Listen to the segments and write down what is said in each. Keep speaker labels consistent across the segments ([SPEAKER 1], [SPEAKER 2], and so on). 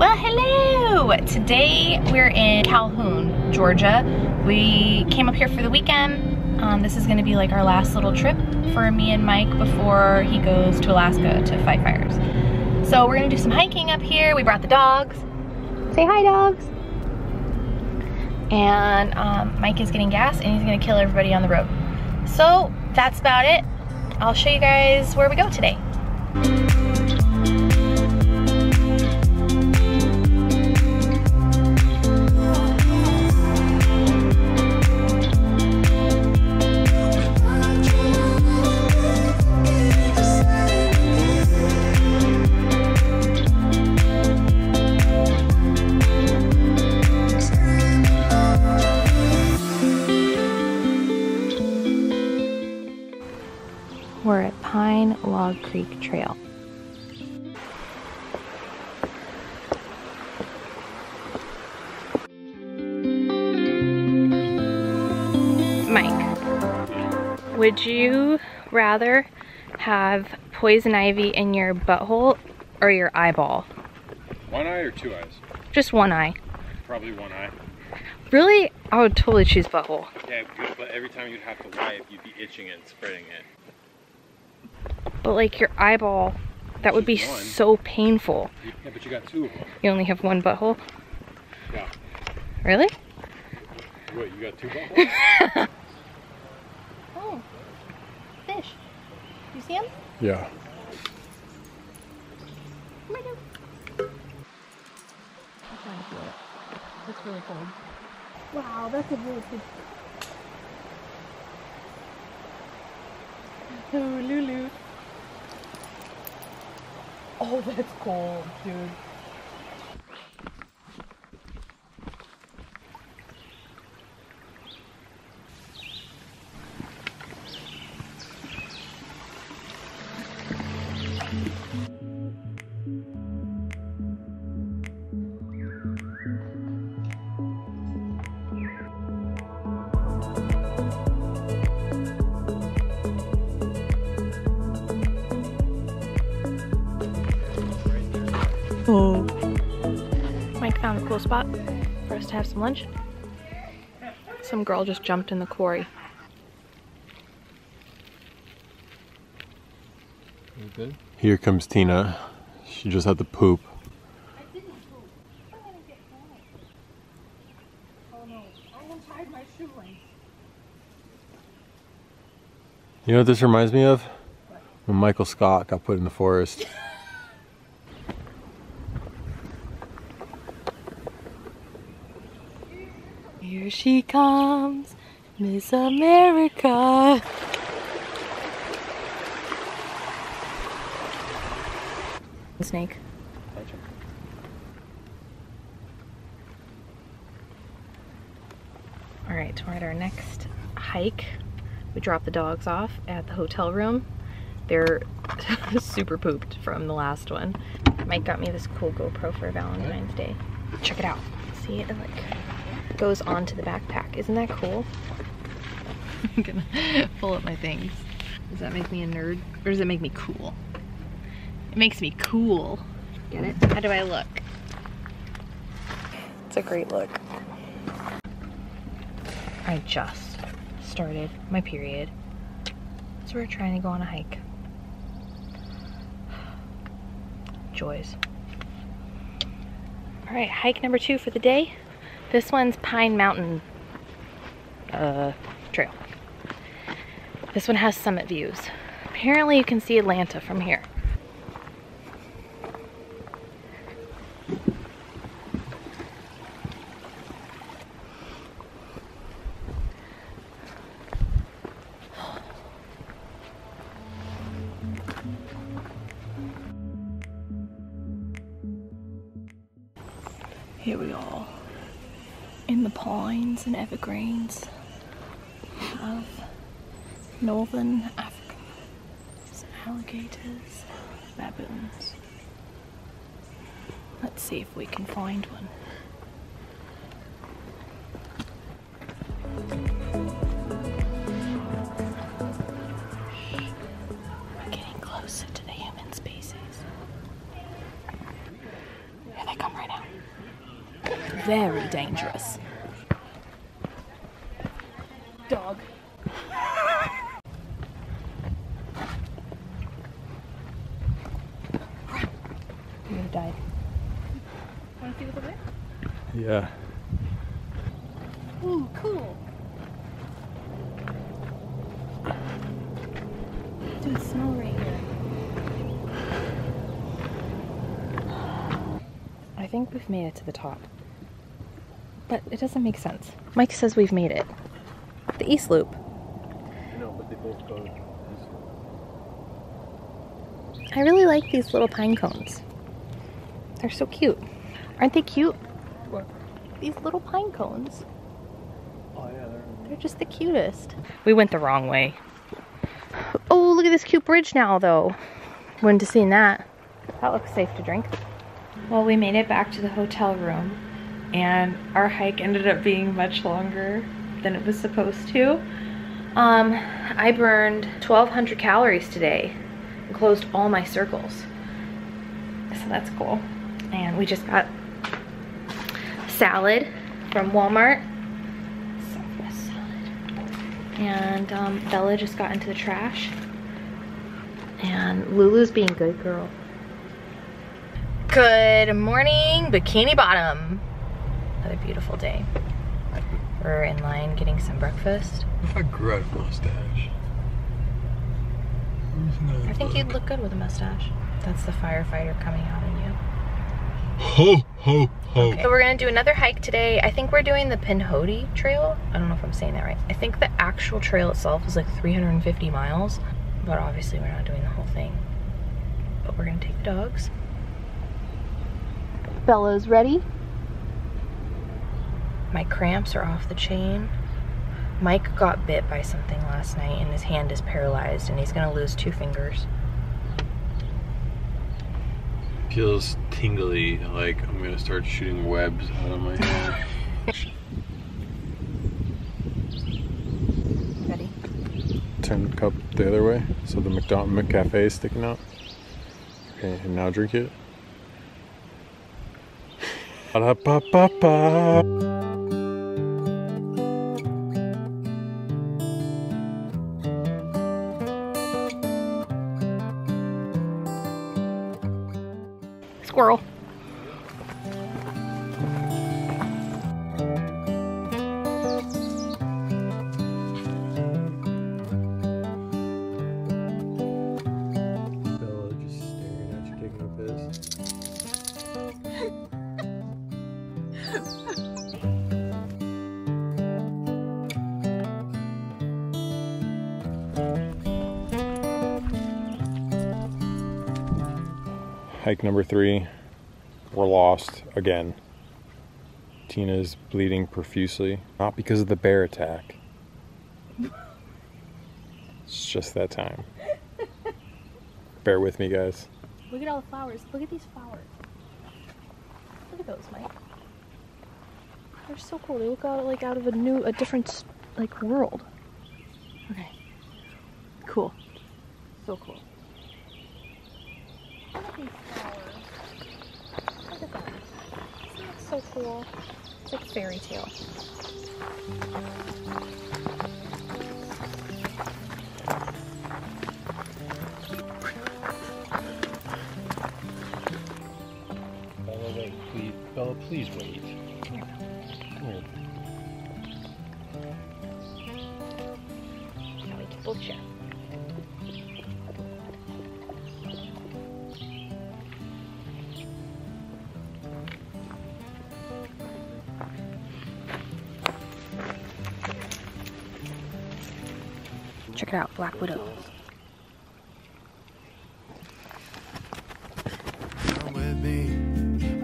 [SPEAKER 1] Well, hello! Today we're in Calhoun, Georgia. We came up here for the weekend. This is gonna be like our last little trip for me and Mike before he goes to Alaska to fight fires. So we're gonna do some hiking up here. We brought the dogs. Say hi, dogs. And Mike is getting gas and he's gonna kill everybody on the road. So that's about it. I'll show you guys where we go today. We're at Pinhoti Creek Trail. Mike, would you rather have poison ivy in your butthole or your eyeball?
[SPEAKER 2] One eye or two eyes?
[SPEAKER 1] Just one eye.
[SPEAKER 2] Probably one eye.
[SPEAKER 1] Really? I would totally choose butthole.
[SPEAKER 2] Yeah, good, but every time you'd have to wipe, you'd be itching it and spreading it.
[SPEAKER 1] But like your eyeball, that would be so painful.
[SPEAKER 2] Yeah, but you got two of them.
[SPEAKER 1] You only have one butthole?
[SPEAKER 2] Yeah.
[SPEAKER 1] Really?
[SPEAKER 2] What, you got two buttholes?
[SPEAKER 1] Oh, fish. You see him?
[SPEAKER 2] Yeah.
[SPEAKER 1] Oh my God. I'm trying to feel it. That's really cold. Wow, that's a really good. Oh, Lulu. Oh, that's cold, dude. Oh. Mike found a cool spot for us to have some lunch. Some girl just jumped in the quarry.
[SPEAKER 2] Here comes Tina. She just had to poop.
[SPEAKER 1] I didn't poop. I'm gonna get mine. Oh no, I untied my shoelace.
[SPEAKER 2] You know what this reminds me of? What? When Michael Scott got put in the forest.
[SPEAKER 1] Here she comes, Miss America. Snake. All right, we're at our next hike. We dropped the dogs off at the hotel room. They're super pooped from the last one. Mike got me this cool GoPro for Valentine's Day. Check it out. See, it like goes onto the backpack. Isn't that cool? I'm gonna pull up my things. Does that make me a nerd? Or does it make me cool? It makes me cool. Get it? How do I look? It's a great look. I just started my period. So we're trying to go on a hike. Joys. All right, hike number 2 for the day. This one's Pine Mountain Trail. This one has summit views. Apparently you can see Atlanta from here. Here we are in the pines and evergreens of northern Africa. Some alligators, baboons. Let's see if we can find one. We're getting closer to the human species. Here they come right now. very dangerous. Dog. You would have died. Want to see what's over there?
[SPEAKER 2] Yeah.
[SPEAKER 1] Ooh, cool. Dude, snow right here. I think we've made it to the top. But it doesn't make sense. Mike says we've made it. The East Loop.
[SPEAKER 2] No, but they both go east.
[SPEAKER 1] I really like these little pine cones. They're so cute. Aren't they cute?
[SPEAKER 2] What?
[SPEAKER 1] These little pine cones.
[SPEAKER 2] Oh yeah,
[SPEAKER 1] They're just the cutest. We went the wrong way. Oh, look at this cute bridge now, though. Wouldn't have seen that. That looks safe to drink. Well, we made it back to the hotel room, and our hike ended up being much longer than it was supposed to. I burned 1,200 calories today and closed all my circles. So that's cool. And we just got salad from Walmart. Southwest salad. And Bella just got into the trash. And Lulu's being a good girl. Good morning, Bikini Bottom. Another beautiful day. We're in line getting some breakfast.
[SPEAKER 2] If I grew out a mustache.
[SPEAKER 1] I think you'd look good with a mustache. That's the firefighter coming out in you.
[SPEAKER 2] Ho, ho, ho.
[SPEAKER 1] Okay. So we're gonna do another hike today. I think we're doing the Pinhoti Trail. I don't know if I'm saying that right. I think the actual trail itself is like 350 miles, but obviously we're not doing the whole thing. But we're gonna take the dogs. Bella's ready. My cramps are off the chain. Mike got bit by something last night and his hand is paralyzed and he's gonna lose 2 fingers.
[SPEAKER 2] Feels tingly, like I'm gonna start shooting webs out of my hand.
[SPEAKER 1] Ready?
[SPEAKER 2] Turn the cup the other way so the McCafe is sticking out. Okay, and now drink it. Ba-da-ba-ba-ba.
[SPEAKER 1] Squirrel.
[SPEAKER 2] Bella just staring at you taking a piss. Hike number 3, we're lost again. Tina's bleeding profusely, not because of the bear attack. It's just that time. Bear with me, guys.
[SPEAKER 1] Look at all the flowers. Look at these flowers. Look at those, Mike. They're so cool. They look out like out of a different like world. Okay. Cool. So cool. Look at these flowers. Look at them. Isn't that so cool? It's like a fairy tale.
[SPEAKER 2] Bella, wait, please. Bella, please wait.
[SPEAKER 1] Come here.
[SPEAKER 2] Come here.
[SPEAKER 1] Now we can bullshit. Check it out, Black Widow.
[SPEAKER 3] Come with me.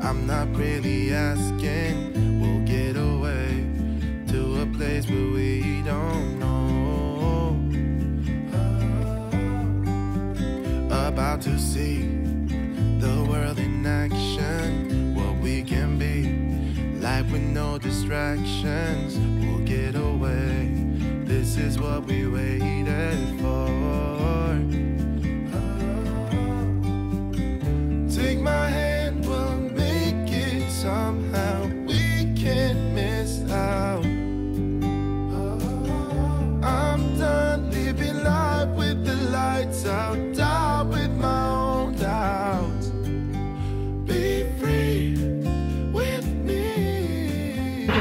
[SPEAKER 3] I'm not really asking. We'll get away to a place where we don't know. About to see the world in action. What we can be. Life with no distractions. We'll get away. This is what we waited for. Take my hand, we'll make it somehow. We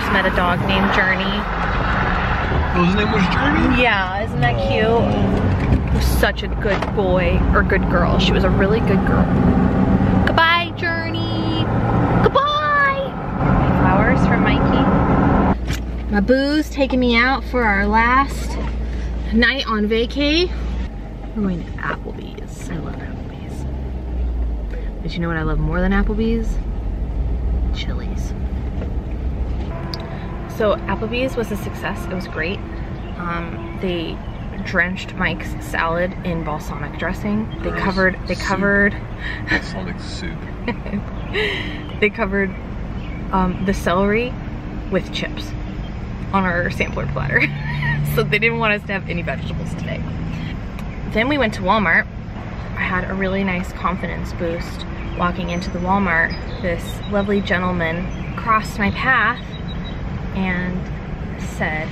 [SPEAKER 1] just met a dog named Journey.
[SPEAKER 2] Oh, his name was Journey?
[SPEAKER 1] Yeah, isn't that cute? He was such a good boy, or good girl. She was a really good girl. Goodbye, Journey. Goodbye. Flowers from Mikey. My boo's taking me out for our last night on vacay. We're going to Applebee's. I love Applebee's. But you know what I love more than Applebee's? Chili's. So Applebee's was a success. It was great. They drenched Mike's salad in balsamic dressing. They covered
[SPEAKER 2] balsamic soup.
[SPEAKER 1] They covered the celery with chips on our sampler platter. So they didn't want us to have any vegetables today. Then we went to Walmart. I had a really nice confidence boost walking into the Walmart. This lovely gentleman crossed my path and said,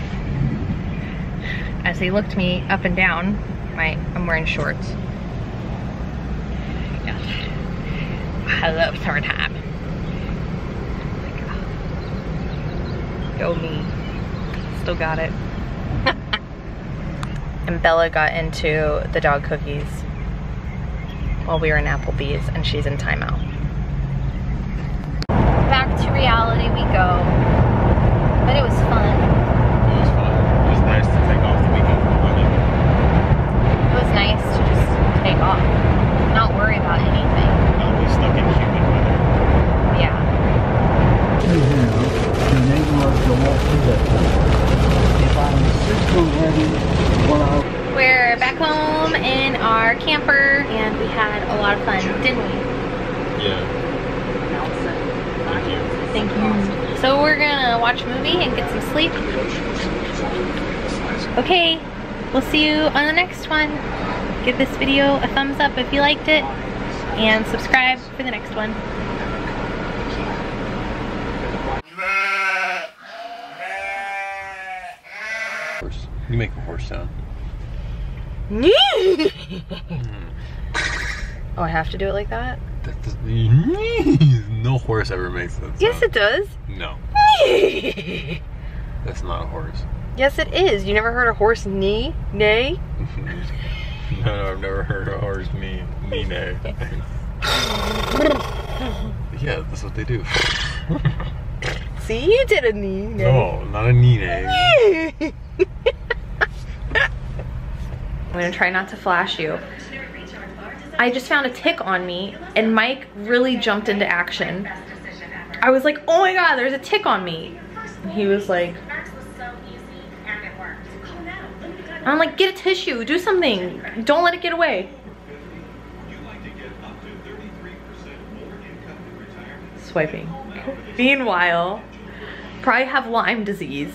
[SPEAKER 1] as he looked me up and down, I'm wearing shorts. Yeah. Hello, summertime. Go me. Still got it. And Bella got into the dog cookies while we were in Applebee's, and she's in timeout. Back to reality we go. But it was fun.
[SPEAKER 2] It was fun. It was nice to take off the weekend from running.
[SPEAKER 1] It was nice to just take off. Not worry about anything.
[SPEAKER 2] Not be stuck in humid weather.
[SPEAKER 1] Yeah. We're back home in our camper and we had a lot of fun, didn't we?
[SPEAKER 2] Yeah. Thank you.
[SPEAKER 1] Thank you. So we're gonna watch a movie and get some sleep. Okay, we'll see you on the next one. Give this video a thumbs up if you liked it and subscribe for the next one.
[SPEAKER 2] You make a horse sound.
[SPEAKER 1] Oh, I have to do it like that?
[SPEAKER 2] No horse ever makes that sound.
[SPEAKER 1] Yes, it does.
[SPEAKER 2] No. That's not a horse.
[SPEAKER 1] Yes, it is. You never heard a horse neigh?
[SPEAKER 2] No, I've never heard a horse neigh. Yeah, that's what they do.
[SPEAKER 1] See, you did a neigh.
[SPEAKER 2] No, not a neigh.
[SPEAKER 1] I'm gonna try not to flash you. I just found a tick on me and Mike really jumped into action. I was like, oh my God, there's a tick on me. And he was like, I'm like, get a tissue, do something. Don't let it get away. Swiping. Meanwhile, probably have Lyme disease.